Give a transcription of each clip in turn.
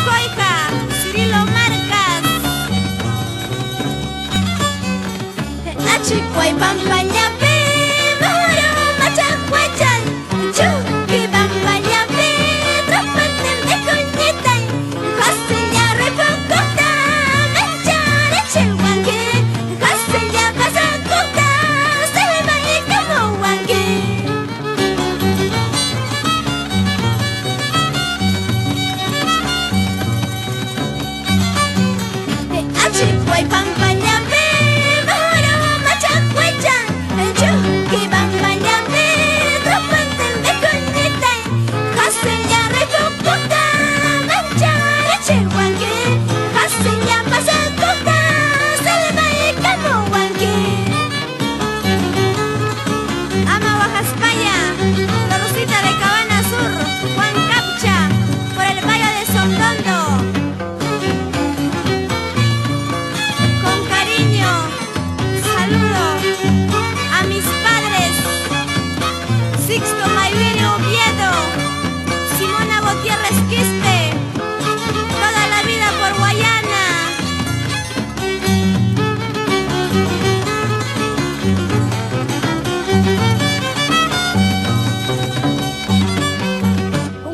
Coija, Cirilo Marcas. Achicuay Pampañapi, Mahoro Machahuachan, Chuki Pampañapi, Tropaten de Coñitay, Josenya Repocota, Menchare Chihuanque, Josenya Pasacota, Selva y Camohuanque. Achicuay Pampañapi, Mahoro Machahuachan, Chuki Pampañapi, Tropaten de Coñitay, Josenya Repocota, Menchare Chihuanque, Josenya Pasacota, Selva y Camohuanque. Ama Oaxaspaya, La Rosita de Cabana Sur, Juan Capcha, por el Valle de Sondondo. Con cariño, saludo a mis padres, Sixto Mayuino Oviedo, Simona Gutiérrez Quispe, toda la vida por Guayana.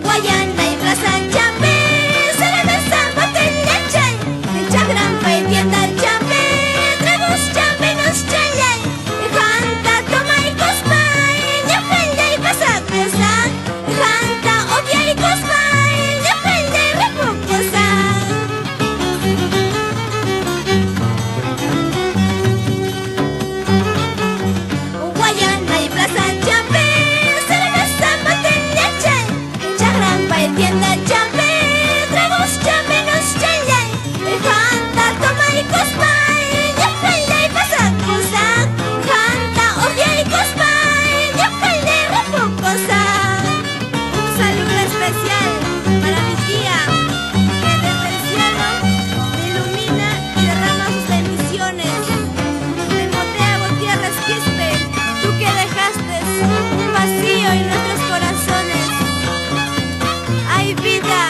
Guayana y Plaza Champé, cerveza, botella, chay, chagrampa y tienda champé, tragos champinos chayay, janta, toma y cospay, ñapella y pasacosa, janta, obvia y cospay, ñapella y repocosa. Guayana y Plaza Champé, cerveza, botella, chay, chagrampa y tienda champé, tragos champinos chayay, janta, toma y cospay, ñapella y pasacosa, janta, obvia y cospay, ñapella y repocosa. Un saludo especial para mi tía, que desde el cielo me ilumina y derrama sus bendiciones. Demotea Gutiérrez Quispe, tú que dejaste un vacío en nuestros corazones. ¡Hay vida!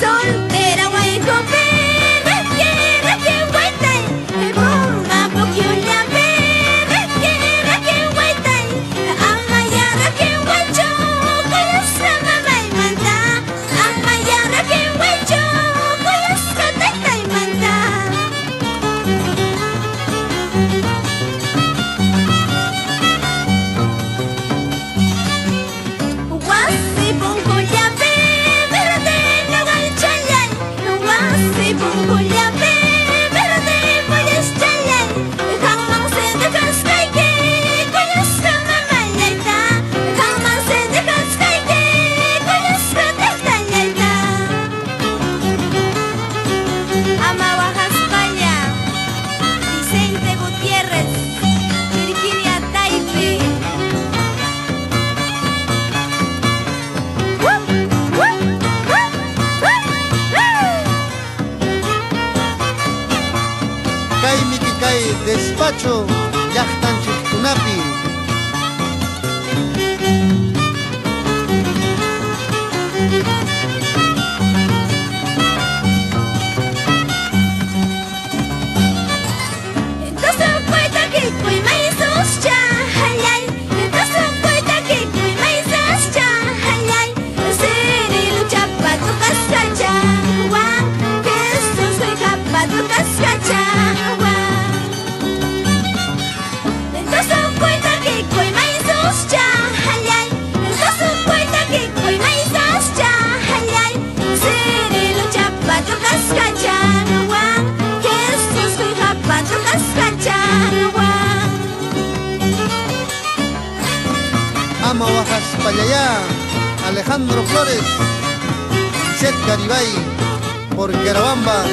Soltera Guaycope, Reque Guaytay, Bomba Poquiullape, Reque Guaytay, Amaya Reque Guaycho, Coyosca Mamay Manta, Amaya Reque Guaycho, Coyosca Tatay Manta. Huasi Puncullape, Verde Nogal Chayay, Huasi Puncullape, Verde Molles Chayay, Jamán se de Cascaique, Coyosca Mamayaita, Jamán se de Cascaique, Coyosca Tatayaita. Ama Oaxaspaya, Vicente Gutiérrez, Virginia Taipe. Kay Mitikay despacho llaqtanchikkunapi. Toso cuenta que cuy maizos chahayay, toso cuenta que cuy maizos chahayay, Cirilo chapa tu cascachawa, Jesús soy japa tu cascachawa. Toso cuenta que cuy maizos chahayay, toso cuenta que cuy maizos chahayay, Cirilo chapa tu cascachawa, Jesús soy japa tu cascachawa. Ama Oaxaspallaya, Alejandro Flores, Set Garibay, por Querabamba.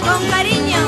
Con cariño.